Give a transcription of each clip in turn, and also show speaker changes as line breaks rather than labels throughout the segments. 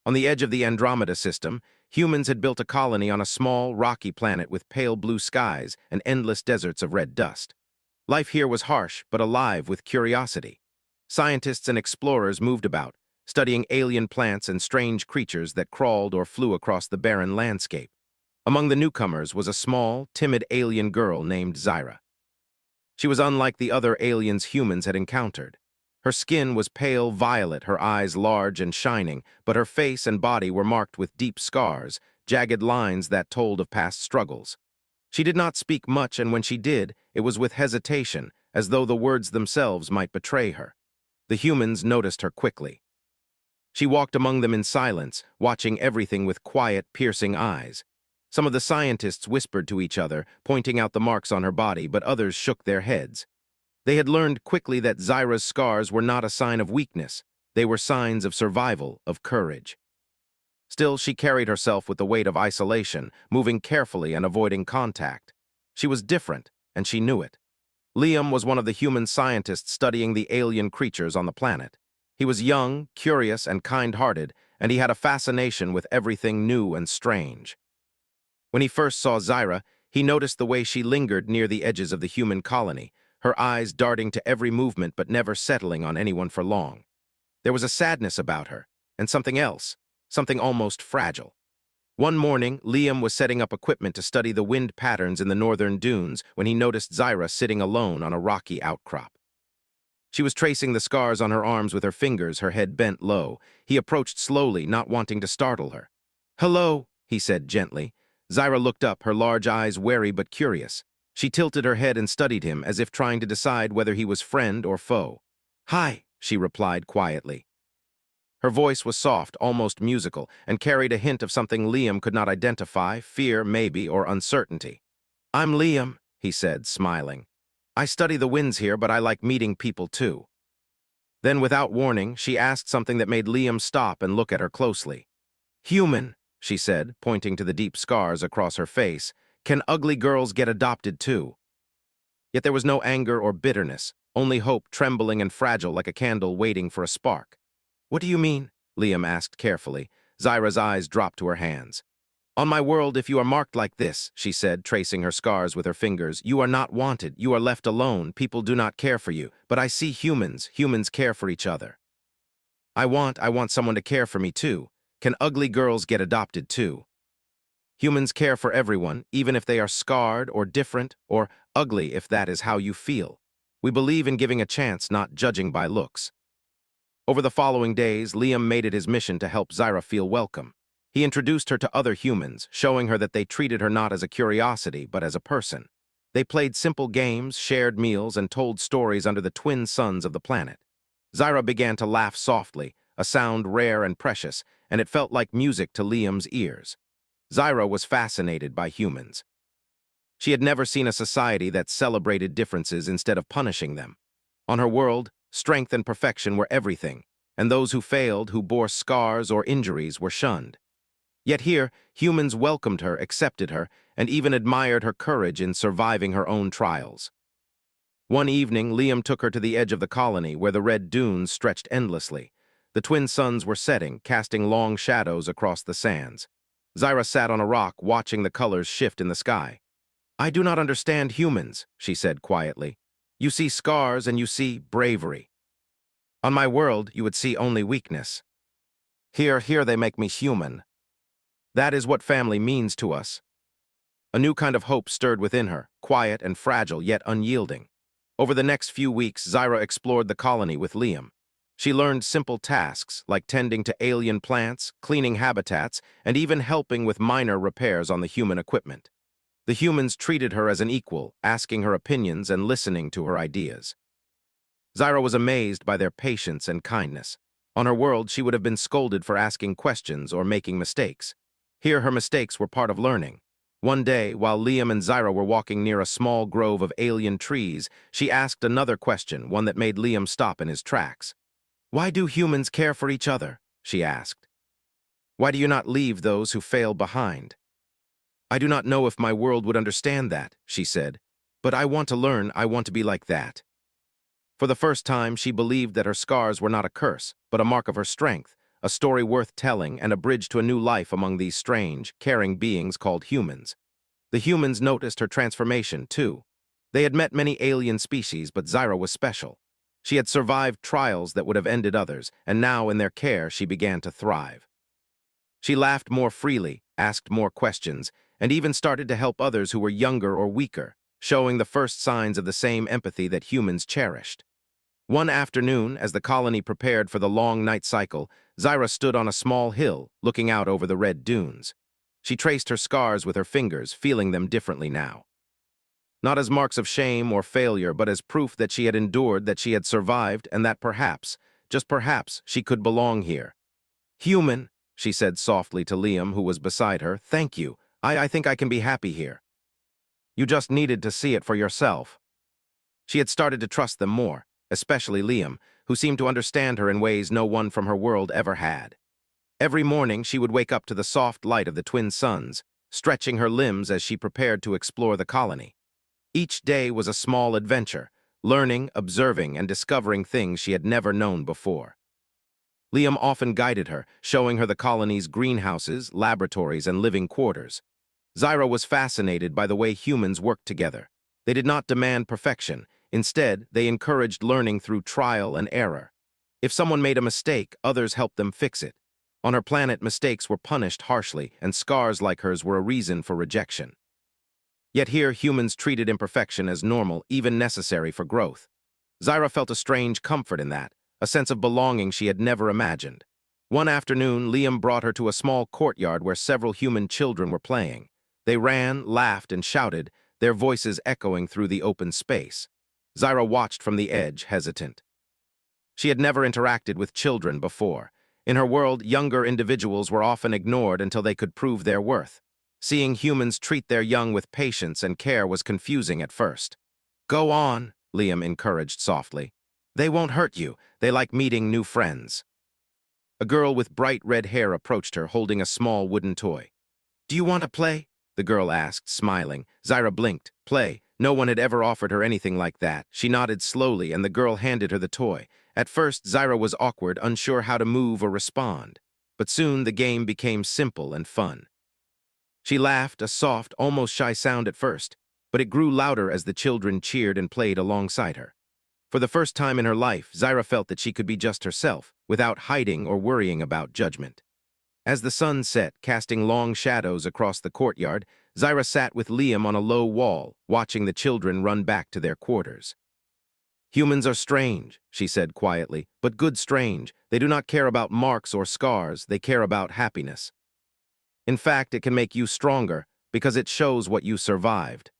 On the edge of the Andromeda system, humans had built a colony on a small, rocky planet with pale blue skies and endless deserts of red dust. Life here was harsh, but alive with curiosity. Scientists and explorers moved about, studying alien plants and strange creatures that crawled or flew across the barren landscape. Among the newcomers was a small, timid alien girl named Zyra. She was unlike the other aliens humans had encountered. Her skin was pale violet, her eyes large and shining, but her face and body were marked with deep scars, jagged lines that told of past struggles. She did not speak much, and when she did, it was with hesitation, as though the words themselves might betray her. The humans noticed her quickly. She walked among them in silence, watching everything with quiet, piercing eyes. Some of the scientists whispered to each other, pointing out the marks on her body, but others shook their heads. They had learned quickly that Zyra's scars were not a sign of weakness. They were signs of survival, of courage. Still, she carried herself with the weight of isolation, moving carefully and avoiding contact. She was different, and she knew it. Liam was one of the human scientists studying the alien creatures on the planet. He was young, curious, and kind-hearted, and he had a fascination with everything new and strange. When he first saw Zyra, he noticed the way she lingered near the edges of the human colony, her eyes darting to every movement but never settling on anyone for long. There was a sadness about her, and something else, something almost fragile. One morning, Liam was setting up equipment to study the wind patterns in the northern dunes when he noticed Zyra sitting alone on a rocky outcrop. She was tracing the scars on her arms with her fingers, her head bent low. He approached slowly, not wanting to startle her. "Hello," he said gently. Zyra looked up, her large eyes wary but curious. She tilted her head and studied him, as if trying to decide whether he was friend or foe. "Hi," she replied quietly. Her voice was soft, almost musical, and carried a hint of something Liam could not identify, fear, maybe, or uncertainty. "I'm Liam," he said, smiling. "I study the winds here, but I like meeting people too." Then, without warning, she asked something that made Liam stop and look at her closely. "Human," she said, pointing to the deep scars across her face. "Can ugly girls get adopted too?" Yet there was no anger or bitterness, only hope, trembling and fragile like a candle waiting for a spark. "What do you mean?" Liam asked carefully. Zyra's eyes dropped to her hands. "On my world, if you are marked like this," she said, tracing her scars with her fingers, "you are not wanted, you are left alone, people do not care for you. But I see humans care for each other. I want someone to care for me too. Can ugly girls get adopted too?" Humans care for everyone, even if they are scarred or different or ugly, if that is how you feel. We believe in giving a chance, not judging by looks. Over the following days, Liam made it his mission to help Zyra feel welcome. He introduced her to other humans, showing her that they treated her not as a curiosity, but as a person. They played simple games, shared meals, and told stories under the twin suns of the planet. Zyra began to laugh softly, a sound rare and precious, and it felt like music to Liam's ears. Zyra was fascinated by humans. She had never seen a society that celebrated differences instead of punishing them. On her world, strength and perfection were everything, and those who failed, who bore scars or injuries, were shunned. Yet here, humans welcomed her, accepted her, and even admired her courage in surviving her own trials. One evening, Liam took her to the edge of the colony, where the red dunes stretched endlessly. The twin suns were setting, casting long shadows across the sands. Zyra sat on a rock, watching the colors shift in the sky. "I do not understand humans," she said quietly. "You see scars and you see bravery. On my world, you would see only weakness. Here they make me human. That is what family means to us." A new kind of hope stirred within her, quiet and fragile, yet unyielding. Over the next few weeks, Zyra explored the colony with Liam. She learned simple tasks, like tending to alien plants, cleaning habitats, and even helping with minor repairs on the human equipment. The humans treated her as an equal, asking her opinions and listening to her ideas. Zyra was amazed by their patience and kindness. On her world, she would have been scolded for asking questions or making mistakes. Here, her mistakes were part of learning. One day, while Liam and Zyra were walking near a small grove of alien trees, she asked another question, one that made Liam stop in his tracks. "Why do humans care for each other?" she asked. "Why do you not leave those who fail behind?" "I do not know if my world would understand that," she said. "But I want to learn, I want to be like that." For the first time, she believed that her scars were not a curse, but a mark of her strength, a story worth telling and a bridge to a new life among these strange, caring beings called humans. The humans noticed her transformation, too. They had met many alien species, but Zyra was special. She had survived trials that would have ended others, and now in their care she began to thrive. She laughed more freely, asked more questions, and even started to help others who were younger or weaker, showing the first signs of the same empathy that humans cherished. One afternoon, as the colony prepared for the long night cycle, Zyra stood on a small hill, looking out over the red dunes. She traced her scars with her fingers, feeling them differently now. Not as marks of shame or failure, but as proof that she had endured, that she had survived, and that perhaps, just perhaps, she could belong here. "Human," she said softly to Liam, who was beside her, "thank you. I think I can be happy here. You just needed to see it for yourself." She had started to trust them more, especially Liam, who seemed to understand her in ways no one from her world ever had. Every morning she would wake up to the soft light of the twin suns, stretching her limbs as she prepared to explore the colony. Each day was a small adventure, learning, observing, and discovering things she had never known before. Liam often guided her, showing her the colony's greenhouses, laboratories, and living quarters. Zyra was fascinated by the way humans worked together. They did not demand perfection. Instead, they encouraged learning through trial and error. If someone made a mistake, others helped them fix it. On her planet, mistakes were punished harshly, and scars like hers were a reason for rejection. Yet here, humans treated imperfection as normal, even necessary for growth. Zyra felt a strange comfort in that, a sense of belonging she had never imagined. One afternoon, Liam brought her to a small courtyard where several human children were playing. They ran, laughed, and shouted, their voices echoing through the open space. Zyra watched from the edge, hesitant. She had never interacted with children before. In her world, younger individuals were often ignored until they could prove their worth. Seeing humans treat their young with patience and care was confusing at first. "Go on," Liam encouraged softly. "They won't hurt you. They like meeting new friends." A girl with bright red hair approached her, holding a small wooden toy. "Do you want to play?" the girl asked, smiling. Zyra blinked. Play? No one had ever offered her anything like that. She nodded slowly, and the girl handed her the toy. At first, Zyra was awkward, unsure how to move or respond. But soon the game became simple and fun. She laughed, a soft, almost shy sound at first, but it grew louder as the children cheered and played alongside her. For the first time in her life, Zyra felt that she could be just herself, without hiding or worrying about judgment. As the sun set, casting long shadows across the courtyard, Zyra sat with Liam on a low wall, watching the children run back to their quarters. "Humans are strange," she said quietly, "but good strange. They do not care about marks or scars, they care about happiness. In fact, it can make you stronger, because it shows what you survived."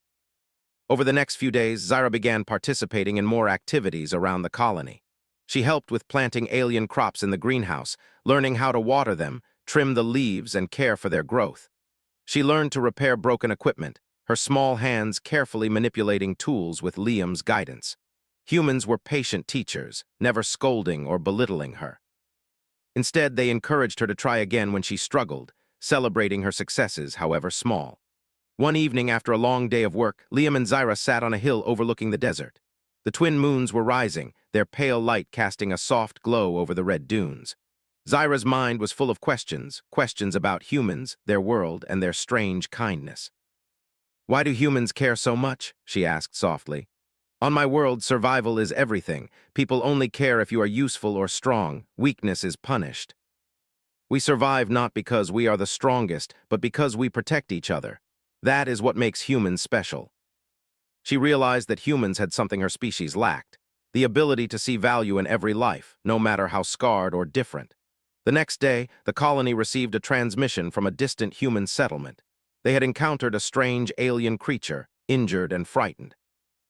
Over the next few days, Zyra began participating in more activities around the colony. She helped with planting alien crops in the greenhouse, learning how to water them, trim the leaves, and care for their growth. She learned to repair broken equipment, her small hands carefully manipulating tools with Liam's guidance. Humans were patient teachers, never scolding or belittling her. Instead, they encouraged her to try again when she struggled, celebrating her successes, however small. One evening after a long day of work, Liam and Zyra sat on a hill overlooking the desert. The twin moons were rising, their pale light casting a soft glow over the red dunes. Zyra's mind was full of questions, questions about humans, their world, and their strange kindness. "Why do humans care so much?" she asked softly. "On my world, survival is everything. People only care if you are useful or strong. Weakness is punished. We survive not because we are the strongest, but because we protect each other. That is what makes humans special." She realized that humans had something her species lacked, the ability to see value in every life, no matter how scarred or different. The next day, the colony received a transmission from a distant human settlement. They had encountered a strange alien creature, injured and frightened.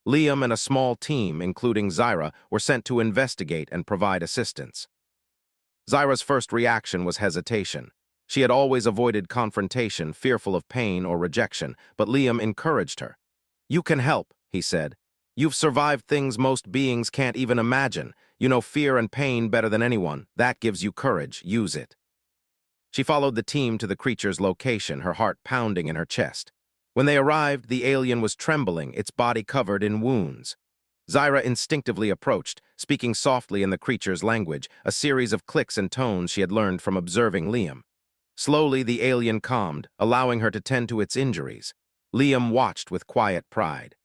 Liam and a small team, including Zyra, were sent to investigate and provide assistance. Zyra's first reaction was hesitation. She had always avoided confrontation, fearful of pain or rejection, but Liam encouraged her. "You can help," he said. "You've survived things most beings can't even imagine. You know fear and pain better than anyone. That gives you courage. Use it." She followed the team to the creature's location, her heart pounding in her chest. When they arrived, the alien was trembling, its body covered in wounds. Zyra instinctively approached, speaking softly in the creature's language, a series of clicks and tones she had learned from observing Liam. Slowly, the alien calmed, allowing her to tend to its injuries. Liam watched with quiet pride.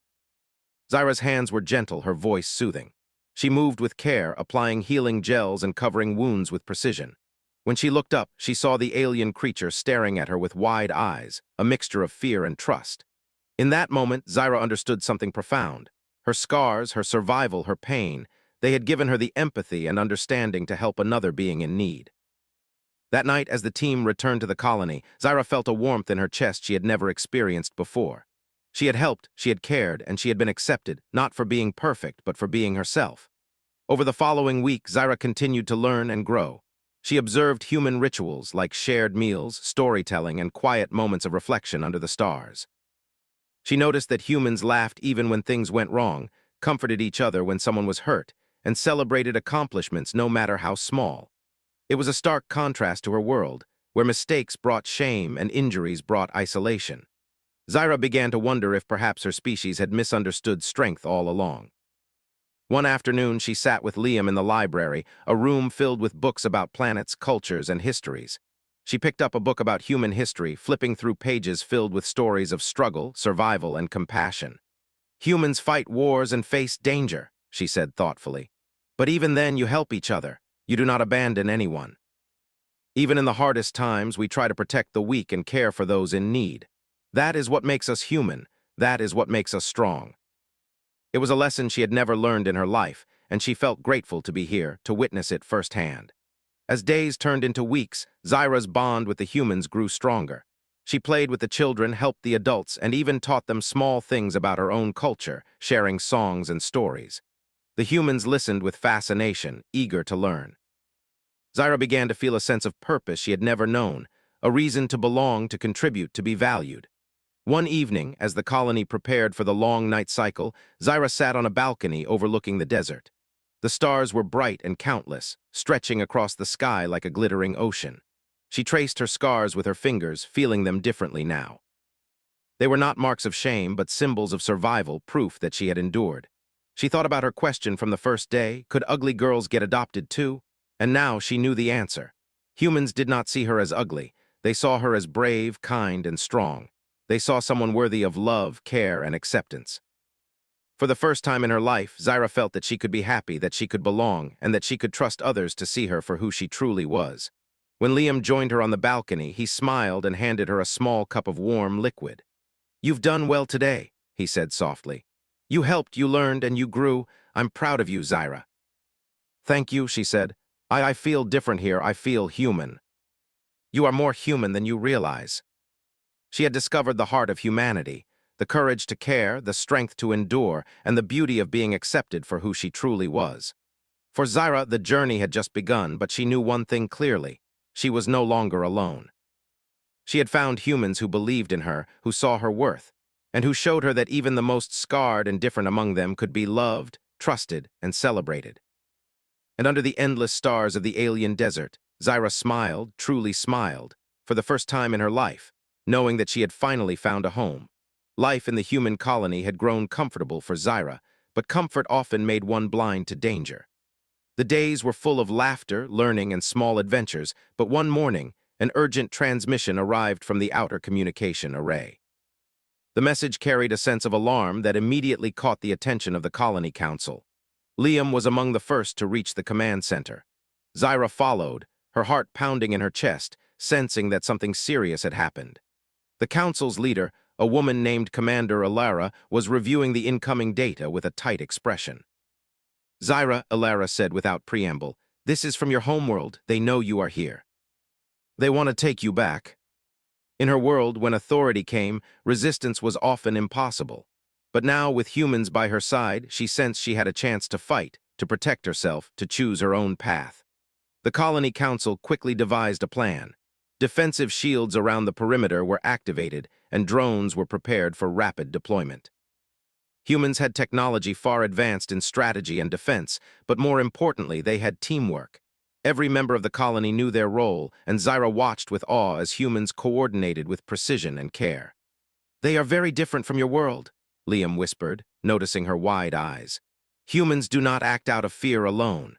Zyra's hands were gentle, her voice soothing. She moved with care, applying healing gels and covering wounds with precision. When she looked up, she saw the alien creature staring at her with wide eyes, a mixture of fear and trust. In that moment, Zyra understood something profound. Her scars, her survival, her pain, they had given her the empathy and understanding to help another being in need. That night, as the team returned to the colony, Zyra felt a warmth in her chest she had never experienced before. She had helped, she had cared, and she had been accepted, not for being perfect, but for being herself. Over the following week, Zyra continued to learn and grow. She observed human rituals like shared meals, storytelling, and quiet moments of reflection under the stars. She noticed that humans laughed even when things went wrong, comforted each other when someone was hurt, and celebrated accomplishments no matter how small. It was a stark contrast to her world, where mistakes brought shame and injuries brought isolation. Zyra began to wonder if perhaps her species had misunderstood strength all along. One afternoon, she sat with Liam in the library, a room filled with books about planets, cultures, and histories. She picked up a book about human history, flipping through pages filled with stories of struggle, survival, and compassion. Humans fight wars and face danger, she said thoughtfully. But even then, you help each other. You do not abandon anyone. Even in the hardest times, we try to protect the weak and care for those in need. That is what makes us human. That is what makes us strong. It was a lesson she had never learned in her life, and she felt grateful to be here to witness it firsthand. As days turned into weeks, Zyra's bond with the humans grew stronger. She played with the children, helped the adults, and even taught them small things about her own culture, sharing songs and stories. The humans listened with fascination, eager to learn. Zyra began to feel a sense of purpose she had never known, a reason to belong, to contribute, to be valued. One evening, as the colony prepared for the long night cycle, Zyra sat on a balcony overlooking the desert. The stars were bright and countless, stretching across the sky like a glittering ocean. She traced her scars with her fingers, feeling them differently now. They were not marks of shame, but symbols of survival, proof that she had endured. She thought about her question from the first day, could ugly girls get adopted too? And now she knew the answer. Humans did not see her as ugly. They saw her as brave, kind, and strong. They saw someone worthy of love, care, and acceptance. For the first time in her life, Zyra felt that she could be happy, that she could belong, and that she could trust others to see her for who she truly was. When Liam joined her on the balcony, he smiled and handed her a small cup of warm liquid. "You've done well today," he said softly. "You helped, you learned, and you grew. I'm proud of you, Zyra." "Thank you," she said. I feel different here. I feel human." "You are more human than you realize." She had discovered the heart of humanity, the courage to care, the strength to endure, and the beauty of being accepted for who she truly was. For Zyra, the journey had just begun, but she knew one thing clearly. She was no longer alone. She had found humans who believed in her, who saw her worth, and who showed her that even the most scarred and different among them could be loved, trusted, and celebrated. And under the endless stars of the alien desert, Zyra smiled, truly smiled, for the first time in her life, knowing that she had finally found a home. Life in the human colony had grown comfortable for Zyra, but comfort often made one blind to danger. The days were full of laughter, learning, and small adventures, but one morning, an urgent transmission arrived from the outer communication array. The message carried a sense of alarm that immediately caught the attention of the Colony Council. Liam was among the first to reach the command center. Zyra followed, her heart pounding in her chest, sensing that something serious had happened. The council's leader, a woman named Commander Alara, was reviewing the incoming data with a tight expression. "Zyra," Alara said without preamble, "this is from your homeworld. They know you are here. They want to take you back." In her world, when authority came, resistance was often impossible. But now, with humans by her side, she sensed she had a chance to fight, to protect herself, to choose her own path. The Colony Council quickly devised a plan. Defensive shields around the perimeter were activated, and drones were prepared for rapid deployment. Humans had technology far advanced in strategy and defense, but more importantly, they had teamwork. Every member of the colony knew their role, and Zyra watched with awe as humans coordinated with precision and care. "They are very different from your world," Liam whispered, noticing her wide eyes. Humans do not act out of fear alone.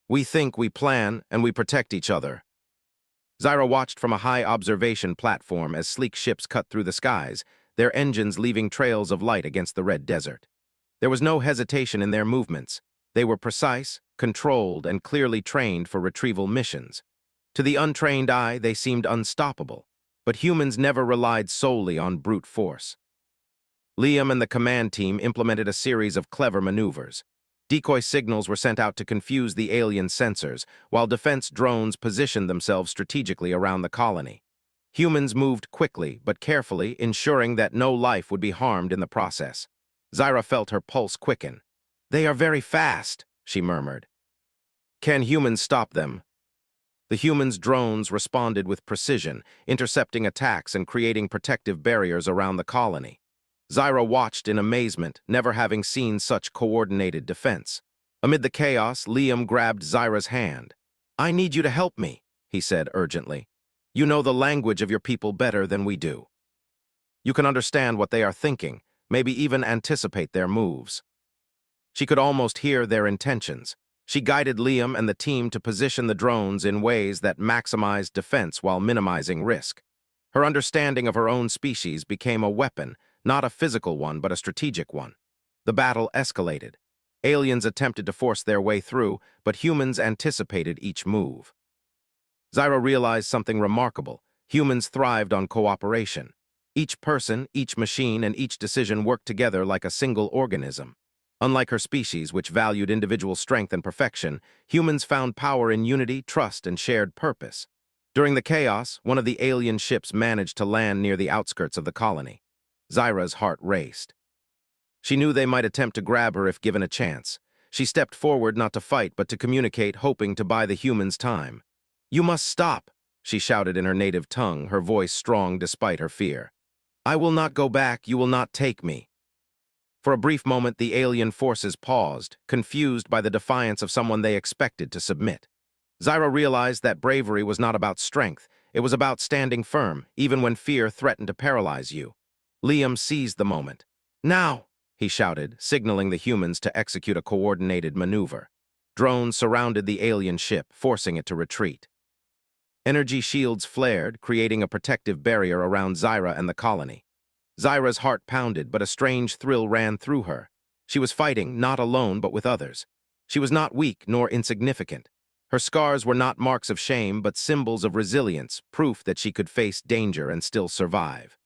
We think, we plan, and we protect each other. Zyra watched from a high observation platform as sleek ships cut through the skies, their engines leaving trails of light against the red desert. There was no hesitation in their movements. They were precise, controlled, and clearly trained for retrieval missions. To the untrained eye, they seemed unstoppable, but humans never relied solely on brute force. Liam and the command team implemented a series of clever maneuvers. Decoy signals were sent out to confuse the alien sensors, while defense drones positioned themselves strategically around the colony. Humans moved quickly but carefully, ensuring that no life would be harmed in the process. Zyra felt her pulse quicken. "They are very fast," she murmured. "Can humans stop them?" The humans' drones responded with precision, intercepting attacks and creating protective barriers around the colony. Zyra watched in amazement, never having seen such coordinated defense. Amid the chaos, Liam grabbed Zyra's hand. "I need you to help me," he said urgently. "You know the language of your people better than we do. You can understand what they are thinking, maybe even anticipate their moves." She could almost hear their intentions. She guided Liam and the team to position the drones in ways that maximized defense while minimizing risk. Her understanding of her own species became a weapon, not a physical one, but a strategic one. The battle escalated. Aliens attempted to force their way through, but humans anticipated each move. Zyra realized something remarkable. Humans thrived on cooperation. Each person, each machine, and each decision worked together like a single organism. Unlike her species, which valued individual strength and perfection, humans found power in unity, trust, and shared purpose. During the chaos, one of the alien ships managed to land near the outskirts of the colony. Zyra's heart raced. She knew they might attempt to grab her if given a chance. She stepped forward not to fight, but to communicate, hoping to buy the humans time. "You must stop," she shouted in her native tongue, her voice strong despite her fear. "I will not go back, you will not take me." For a brief moment, the alien forces paused, confused by the defiance of someone they expected to submit. Zyra realized that bravery was not about strength. It was about standing firm, even when fear threatened to paralyze you. Liam seized the moment. "Now!" he shouted, signaling the humans to execute a coordinated maneuver. Drones surrounded the alien ship, forcing it to retreat. Energy shields flared, creating a protective barrier around Zyra and the colony. Zyra's heart pounded, but a strange thrill ran through her. She was fighting, not alone, but with others. She was not weak nor insignificant. Her scars were not marks of shame, but symbols of resilience, proof that she could face danger and still survive.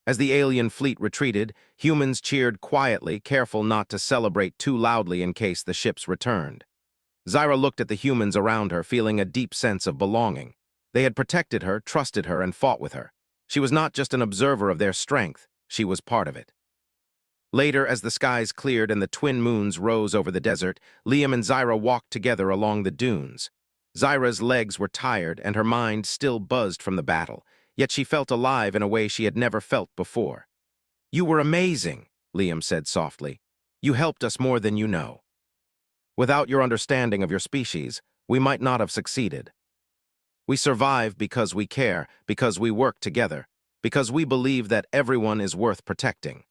As the alien fleet retreated, humans cheered quietly, careful not to celebrate too loudly in case the ships returned. Zyra looked at the humans around her, feeling a deep sense of belonging. They had protected her, trusted her, and fought with her. She was not just an observer of their strength, she was part of it. Later, as the skies cleared and the twin moons rose over the desert, Liam and Zyra walked together along the dunes. Zyra's legs were tired and her mind still buzzed from the battle, yet she felt alive in a way she had never felt before. "You were amazing," Liam said softly. "You helped us more than you know. Without your understanding of your species, we might not have succeeded. We survive because we care, because we work together, because we believe that everyone is worth protecting."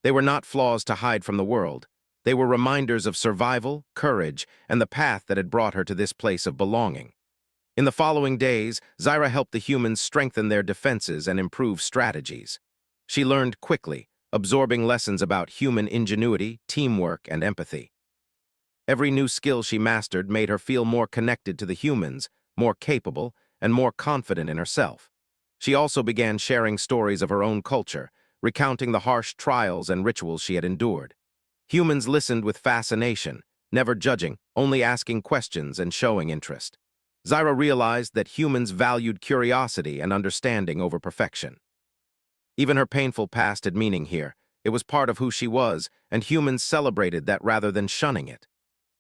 They were not flaws to hide from the world. They were reminders of survival, courage, and the path that had brought her to this place of belonging. In the following days, Zyra helped the humans strengthen their defenses and improve strategies. She learned quickly, absorbing lessons about human ingenuity, teamwork, and empathy. Every new skill she mastered made her feel more connected to the humans, more capable, and more confident in herself. She also began sharing stories of her own culture, recounting the harsh trials and rituals she had endured. Humans listened with fascination, never judging, only asking questions and showing interest. Zyra realized that humans valued curiosity and understanding over perfection. Even her painful past had meaning here. It was part of who she was, and humans celebrated that rather than shunning it.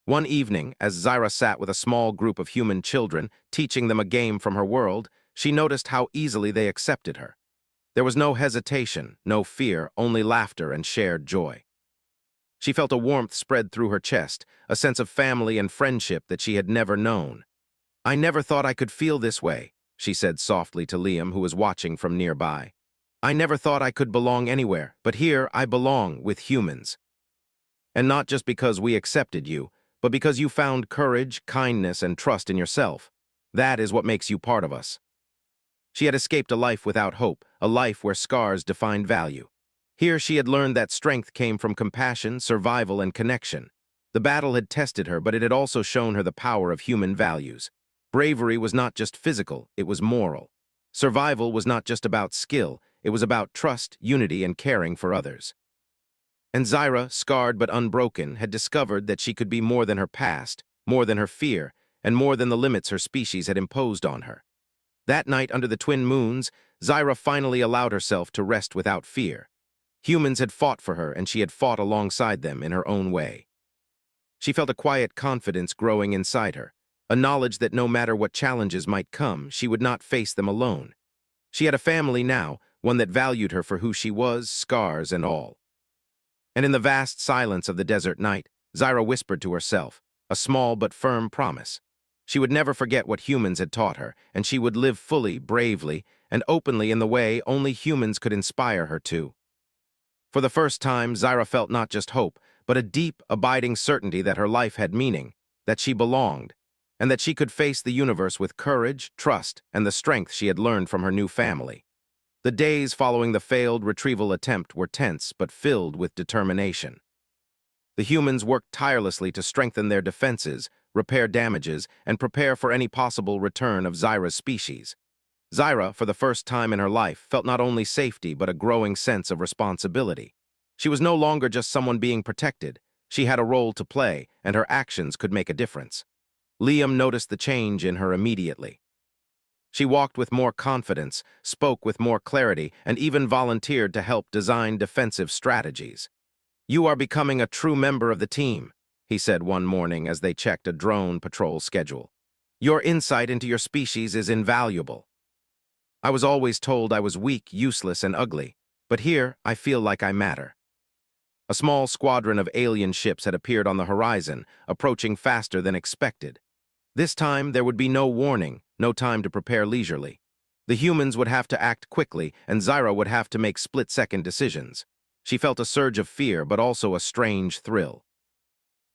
One evening, as Zyra sat with a small group of human children, teaching them a game from her world, she noticed how easily they accepted her. There was no hesitation, no fear, only laughter and shared joy. She felt a warmth spread through her chest, a sense of family and friendship that she had never known. "I never thought I could feel this way," she said softly to Liam, who was watching from nearby. "I never thought I could belong anywhere, but here I belong with humans." And not just because we accepted you, but because you found courage, kindness, and trust in yourself. That is what makes you part of us. She had escaped a life without hope, a life where scars defined value. Here she had learned that strength came from compassion, survival, and connection. The battle had tested her, but it had also shown her the power of human values. Bravery was not just physical, it was moral. Survival was not just about skill, it was about trust, unity, and caring for others. And Zyra, scarred but unbroken, had discovered that she could be more than her past, more than her fear, and more than the limits her species had imposed on her. That night under the twin moons, Zyra finally allowed herself to rest without fear. Humans had fought for her, and she had fought alongside them in her own way. She felt a quiet confidence growing inside her, a knowledge that no matter what challenges might come, she would not face them alone. She had a family now, one that valued her for who she was, scars and all. And in the vast silence of the desert night, Zyra whispered to herself, a small but firm promise. She would never forget what humans had taught her, and she would live fully, bravely, and openly in the way only humans could inspire her to. For the first time, Zyra felt not just hope, but a deep, abiding certainty that her life had meaning, that she belonged, and that she could face the universe with courage, trust, and the strength she had learned from her new family. The days following the failed retrieval attempt were tense but filled with determination. The humans worked tirelessly to strengthen their defenses, repair damages, and prepare for any possible return of Zyra's species. Zyra, for the first time in her life, felt not only safety but a growing sense of responsibility. She was no longer just someone being protected. She had a role to play, and her actions could make a difference. Liam noticed the change in her immediately. She walked with more confidence, spoke with more clarity, and even volunteered to help design defensive strategies. "You are becoming a true member of the team," he said one morning as they checked a drone patrol schedule. "Your insight into your species is invaluable. I was always told I was weak, useless, and ugly, but here I feel like I matter." A small squadron of alien ships had appeared on the horizon, approaching faster than expected. This time, there would be no warning, no time to prepare leisurely. The humans would have to act quickly, and Zyra would have to make split-second decisions. She felt a surge of fear, but also a strange thrill.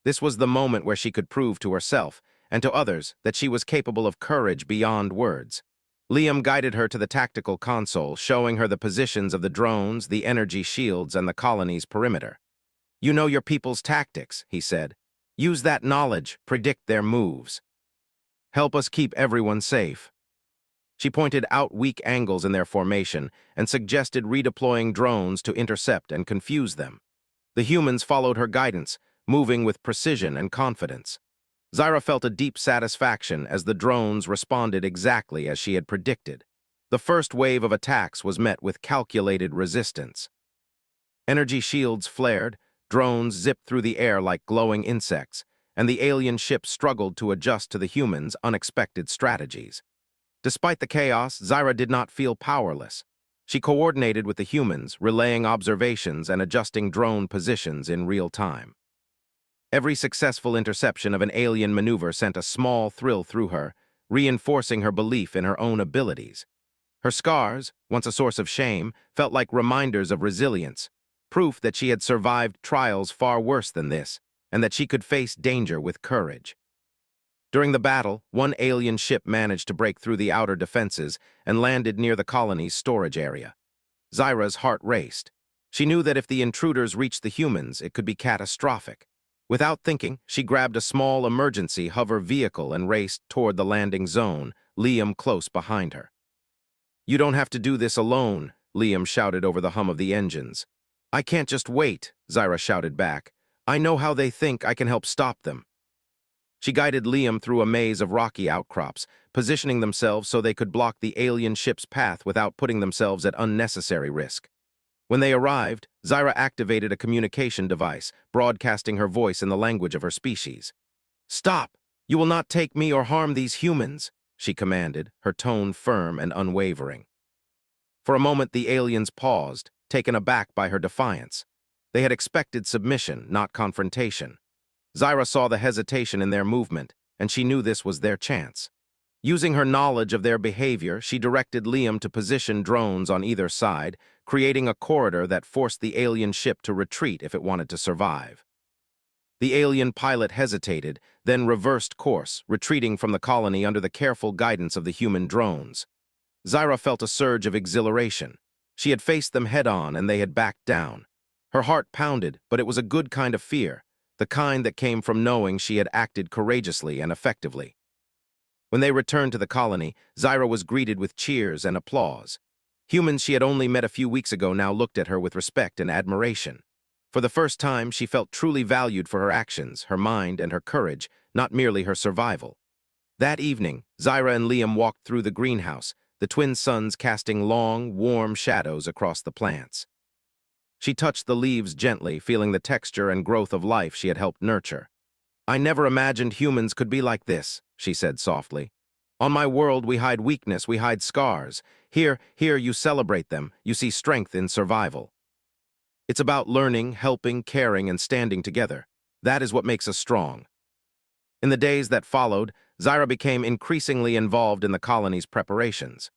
This was the moment where she could prove to herself, and to others, that she was capable of courage beyond words. Liam guided her to the tactical console, showing her the positions of the drones, the energy shields, and the colony's perimeter. "You know your people's tactics," he said. "Use that knowledge, predict their moves. Help us keep everyone safe." She pointed out weak angles in their formation and suggested redeploying drones to intercept and confuse them. The humans followed her guidance, moving with precision and confidence. Zyra felt a deep satisfaction as the drones responded exactly as she had predicted. The first wave of attacks was met with calculated resistance. Energy shields flared, drones zipped through the air like glowing insects, and the alien ship struggled to adjust to the humans' unexpected strategies. Despite the chaos, Zyra did not feel powerless. She coordinated with the humans, relaying observations and adjusting drone positions in real time. Every successful interception of an alien maneuver sent a small thrill through her, reinforcing her belief in her own abilities. Her scars, once a source of shame, felt like reminders of resilience, proof that she had survived trials far worse than this, and that she could face danger with courage. During the battle, one alien ship managed to break through the outer defenses and landed near the colony's storage area. Zyra's heart raced. She knew that if the intruders reached the humans, it could be catastrophic. Without thinking, she grabbed a small emergency hover vehicle and raced toward the landing zone, Liam close behind her. "You don't have to do this alone," Liam shouted over the hum of the engines. "I can't just wait," Zyra shouted back. "I know how they think. I can help stop them." She guided Liam through a maze of rocky outcrops, positioning themselves so they could block the alien ship's path without putting themselves at unnecessary risk. When they arrived, Zyra activated a communication device, broadcasting her voice in the language of her species. "Stop! You will not take me or harm these humans," she commanded, her tone firm and unwavering. For a moment, the aliens paused, taken aback by her defiance. They had expected submission, not confrontation. Zyra saw the hesitation in their movement, and she knew this was their chance. Using her knowledge of their behavior, she directed Liam to position drones on either side, creating a corridor that forced the alien ship to retreat if it wanted to survive. The alien pilot hesitated, then reversed course, retreating from the colony under the careful guidance of the human drones. Zyra felt a surge of exhilaration. She had faced them head-on and they had backed down. Her heart pounded, but it was a good kind of fear, the kind that came from knowing she had acted courageously and effectively. When they returned to the colony, Zyra was greeted with cheers and applause. Humans she had only met a few weeks ago now looked at her with respect and admiration. For the first time, she felt truly valued for her actions, her mind, and her courage, not merely her survival. That evening, Zyra and Liam walked through the greenhouse, the twin suns casting long, warm shadows across the plants. She touched the leaves gently, feeling the texture and growth of life she had helped nurture. "I never imagined humans could be like this," she said softly. "On my world, we hide weakness, we hide scars. Here you celebrate them, you see strength in survival. It's about learning, helping, caring, and standing together. That is what makes us strong." In the days that followed, Zyra became increasingly involved in the colony's preparations.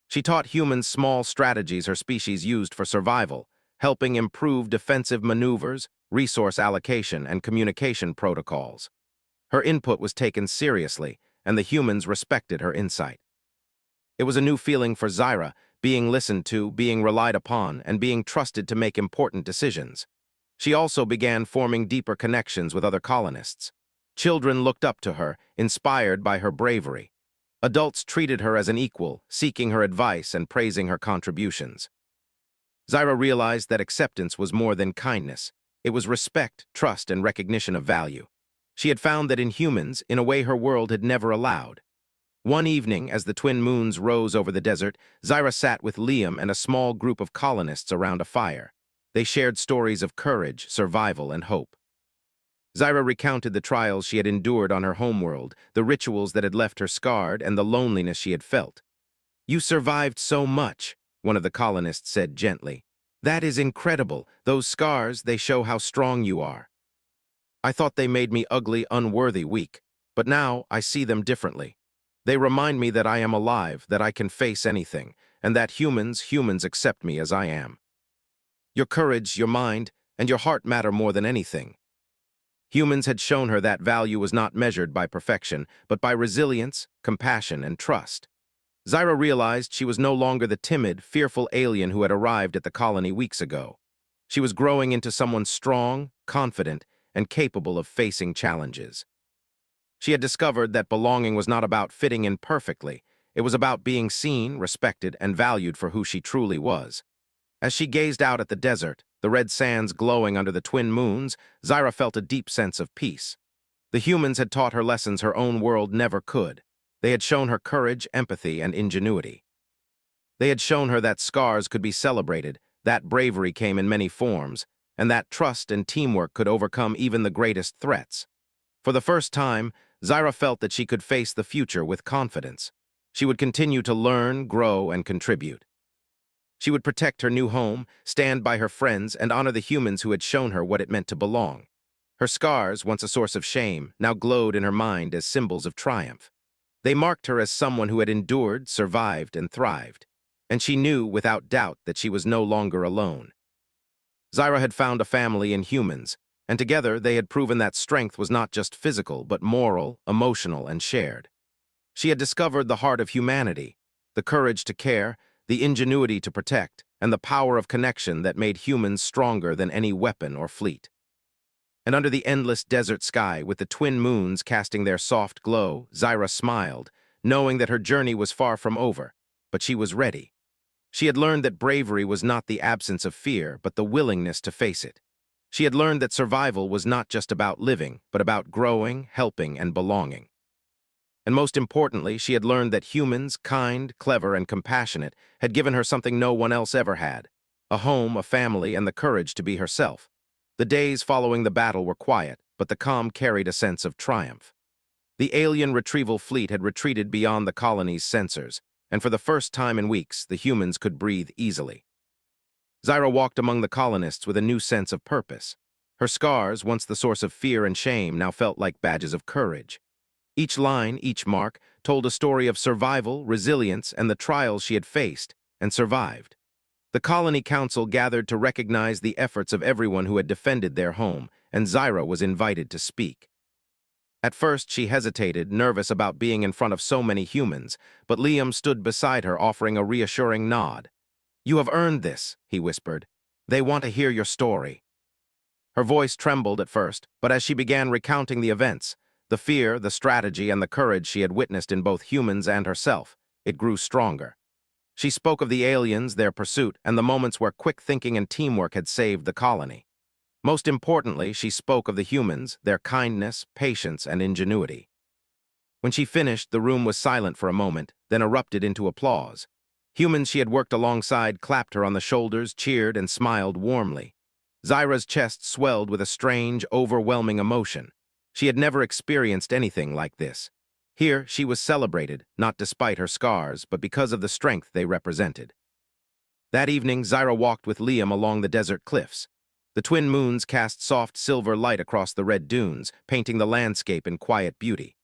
She taught humans small strategies her species used for survival, helping improve defensive maneuvers, resource allocation, and communication protocols. Her input was taken seriously, and the humans respected her insight. It was a new feeling for Zyra, being listened to, being relied upon, and being trusted to make important decisions. She also began forming deeper connections with other colonists. Children looked up to her, inspired by her bravery. Adults treated her as an equal, seeking her advice and praising her contributions. Zyra realized that acceptance was more than kindness. It was respect, trust, and recognition of value. She had found that in humans, in a way her world had never allowed. One evening, as the twin moons rose over the desert, Zyra sat with Liam and a small group of colonists around a fire. They shared stories of courage, survival, and hope. Zyra recounted the trials she had endured on her homeworld, the rituals that had left her scarred, and the loneliness she had felt. "You survived so much," one of the colonists said gently. "That is incredible. Those scars, they show how strong you are. I thought they made me ugly, unworthy, weak, but now I see them differently. They remind me that I am alive, that I can face anything, and that humans accept me as I am. Your courage, your mind, and your heart matter more than anything." Humans had shown her that value was not measured by perfection, but by resilience, compassion, and trust. Zyra realized she was no longer the timid, fearful alien who had arrived at the colony weeks ago. She was growing into someone strong, confident, and capable of facing challenges. She had discovered that belonging was not about fitting in perfectly. It was about being seen, respected, and valued for who she truly was. As she gazed out at the desert, the red sands glowing under the twin moons, Zyra felt a deep sense of peace. The humans had taught her lessons her own world never could. They had shown her courage, empathy, and ingenuity. They had shown her that scars could be celebrated, that bravery came in many forms, and that trust and teamwork could overcome even the greatest threats. For the first time, Zyra felt that she could face the future with confidence. She would continue to learn, grow, and contribute. She would protect her new home, stand by her friends, and honor the humans who had shown her what it meant to belong. Her scars, once a source of shame, now glowed in her mind as symbols of triumph. They marked her as someone who had endured, survived, and thrived. And she knew, without doubt, that she was no longer alone. Zyra had found a family in humans, and together they had proven that strength was not just physical, but moral, emotional, and shared. She had discovered the heart of humanity, the courage to care, the ingenuity to protect, and the power of connection that made humans stronger than any weapon or fleet. And under the endless desert sky, with the twin moons casting their soft glow, Zyra smiled, knowing that her journey was far from over, but she was ready. She had learned that bravery was not the absence of fear, but the willingness to face it. She had learned that survival was not just about living, but about growing, helping, and belonging. And most importantly, she had learned that humans, kind, clever, and compassionate, had given her something no one else ever had: a home, a family, and the courage to be herself. The days following the battle were quiet, but the calm carried a sense of triumph. The alien retrieval fleet had retreated beyond the colony's sensors, and for the first time in weeks, the humans could breathe easily. Zyra walked among the colonists with a new sense of purpose. Her scars, once the source of fear and shame, now felt like badges of courage. Each line, each mark, told a story of survival, resilience, and the trials she had faced and survived. The colony council gathered to recognize the efforts of everyone who had defended their home, and Zyra was invited to speak. At first, she hesitated, nervous about being in front of so many humans, but Liam stood beside her, offering a reassuring nod. "You have earned this," he whispered. "They want to hear your story." Her voice trembled at first, but as she began recounting the events, the fear, the strategy, and the courage she had witnessed in both humans and herself, it grew stronger. She spoke of the aliens, their pursuit, and the moments where quick thinking and teamwork had saved the colony. Most importantly, she spoke of the humans, their kindness, patience, and ingenuity. When she finished, the room was silent for a moment, then erupted into applause. Humans she had worked alongside clapped her on the shoulders, cheered, and smiled warmly. Zyra's chest swelled with a strange, overwhelming emotion. She had never experienced anything like this. Here, she was celebrated, not despite her scars, but because of the strength they represented. That evening, Zyra walked with Liam along the desert cliffs. The twin moons cast soft silver light across the red dunes, painting the landscape in quiet beauty.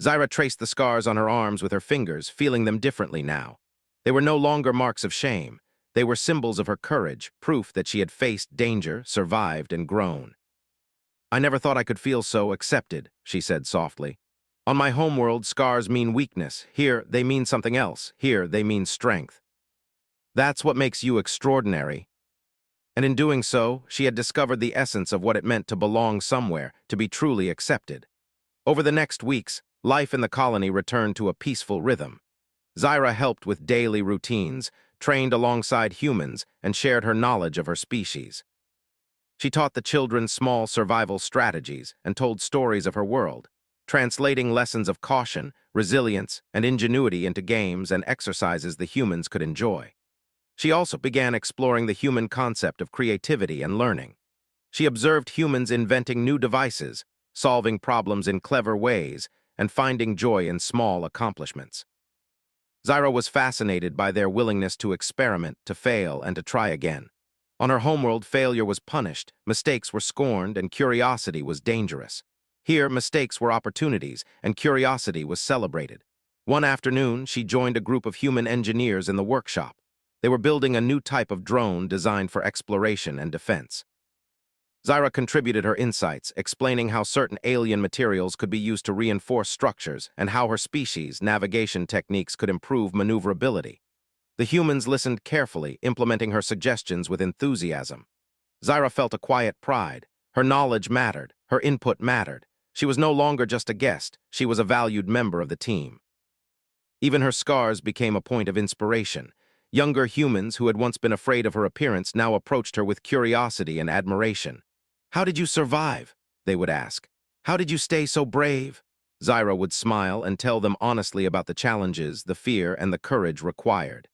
Zyra traced the scars on her arms with her fingers, feeling them differently now. They were no longer marks of shame. They were symbols of her courage, proof that she had faced danger, survived, and grown. "I never thought I could feel so accepted," she said softly. "On my homeworld, scars mean weakness. Here, they mean something else. Here, they mean strength. That's what makes you extraordinary." And in doing so, she had discovered the essence of what it meant to belong somewhere, to be truly accepted. Over the next weeks, life in the colony returned to a peaceful rhythm. Zyra helped with daily routines, trained alongside humans, and shared her knowledge of her species. She taught the children small survival strategies and told stories of her world, translating lessons of caution, resilience, and ingenuity into games and exercises the humans could enjoy. She also began exploring the human concept of creativity and learning. She observed humans inventing new devices, solving problems in clever ways, and finding joy in small accomplishments. Zyra was fascinated by their willingness to experiment, to fail, and to try again. On her homeworld, failure was punished, mistakes were scorned, and curiosity was dangerous. Here, mistakes were opportunities, and curiosity was celebrated. One afternoon, she joined a group of human engineers in the workshop. They were building a new type of drone designed for exploration and defense. Zyra contributed her insights, explaining how certain alien materials could be used to reinforce structures and how her species' navigation techniques could improve maneuverability. The humans listened carefully, implementing her suggestions with enthusiasm. Zyra felt a quiet pride. Her knowledge mattered. Her input mattered. She was no longer just a guest. She was a valued member of the team. Even her scars became a point of inspiration. Younger humans who had once been afraid of her appearance now approached her with curiosity and admiration. "How did you survive?" they would ask. "How did you stay so brave?" Zyra would smile and tell them honestly about the challenges, the fear, and the courage required.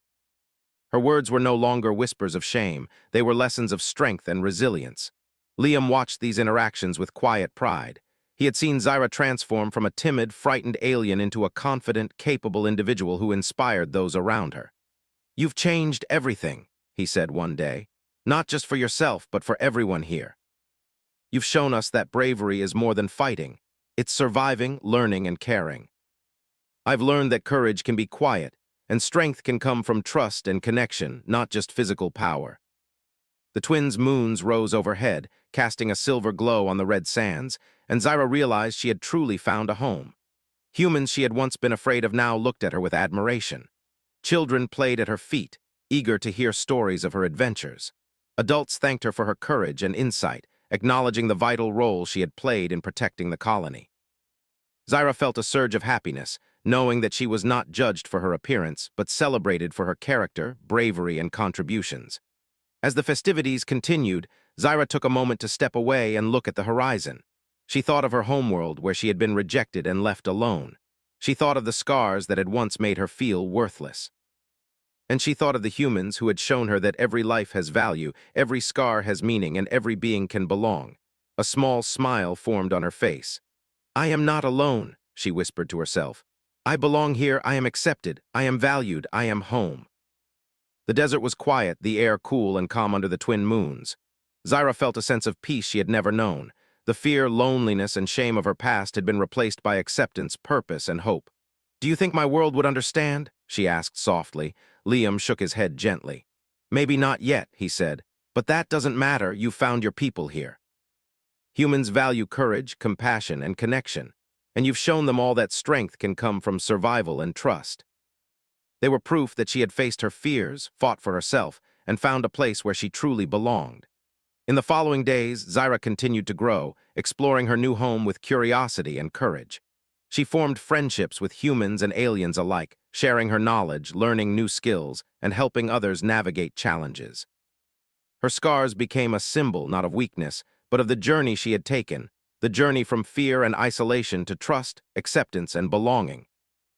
Her words were no longer whispers of shame. They were lessons of strength and resilience. Liam watched these interactions with quiet pride. He had seen Zyra transform from a timid, frightened alien into a confident, capable individual who inspired those around her. "You've changed everything," he said one day. "Not just for yourself, but for everyone here. You've shown us that bravery is more than fighting. It's surviving, learning, and caring. I've learned that courage can be quiet, and strength can come from trust and connection, not just physical power." The twins' moons rose overhead, casting a silver glow on the red sands, and Zyra realized she had truly found a home. Humans she had once been afraid of now looked at her with admiration. Children played at her feet, eager to hear stories of her adventures. Adults thanked her for her courage and insight, acknowledging the vital role she had played in protecting the colony. Zyra felt a surge of happiness, knowing that she was not judged for her appearance, but celebrated for her character, bravery, and contributions. As the festivities continued, Zyra took a moment to step away and look at the horizon. She thought of her homeworld where she had been rejected and left alone. She thought of the scars that had once made her feel worthless. And she thought of the humans who had shown her that every life has value, every scar has meaning, and every being can belong. A small smile formed on her face. "I am not alone," she whispered to herself. "I belong here, I am accepted, I am valued, I am home." The desert was quiet, the air cool and calm under the twin moons. Zyra felt a sense of peace she had never known. The fear, loneliness, and shame of her past had been replaced by acceptance, purpose, and hope. "Do you think my world would understand?" she asked softly. Liam shook his head gently. Maybe not yet, he said, but that doesn't matter, you found your people here. Humans value courage, compassion, and connection, and you've shown them all that strength can come from survival and trust. They were proof that she had faced her fears, fought for herself, and found a place where she truly belonged. In the following days, Zyra continued to grow, exploring her new home with curiosity and courage. She formed friendships with humans and aliens alike, sharing her knowledge, learning new skills, and helping others navigate challenges. Her scars became a symbol not of weakness, but of the journey she had taken, the journey from fear and isolation to trust, acceptance, and belonging.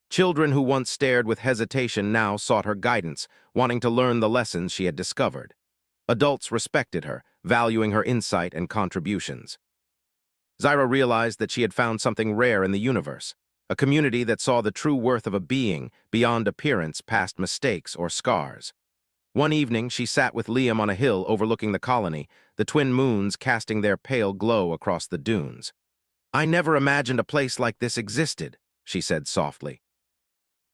Children who once stared with hesitation now sought her guidance, wanting to learn the lessons she had discovered. Adults respected her, valuing her insight and contributions. Zyra realized that she had found something rare in the universe, a community that saw the true worth of a being beyond appearance, past mistakes or scars. One evening, she sat with Liam on a hill overlooking the colony, the twin moons casting their pale glow across the dunes. "I never imagined a place like this existed," she said softly.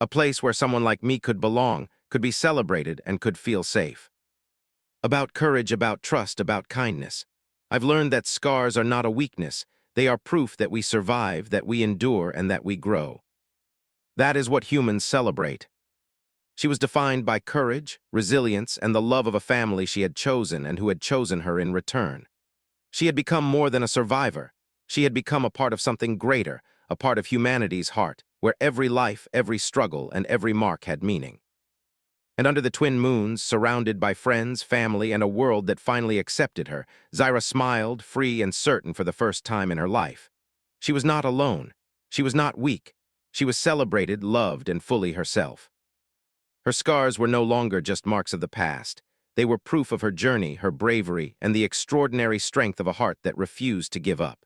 "A place where someone like me could belong, could be celebrated, and could feel safe. About courage, about trust, about kindness. I've learned that scars are not a weakness. They are proof that we survive, that we endure, and that we grow. That is what humans celebrate." She was defined by courage, resilience, and the love of a family she had chosen and who had chosen her in return. She had become more than a survivor. She had become a part of something greater, a part of humanity's heart, where every life, every struggle, and every mark had meaning. And under the twin moons, surrounded by friends, family, and a world that finally accepted her, Zyra smiled, free and certain for the first time in her life. She was not alone. She was not weak. She was celebrated, loved, and fully herself. Her scars were no longer just marks of the past. They were proof of her journey, her bravery, and the extraordinary strength of a heart that refused to give up.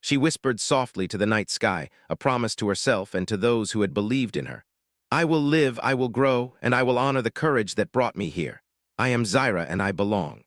She whispered softly to the night sky, a promise to herself and to those who had believed in her. "I will live, I will grow, and I will honor the courage that brought me here. I am Zyra and I belong."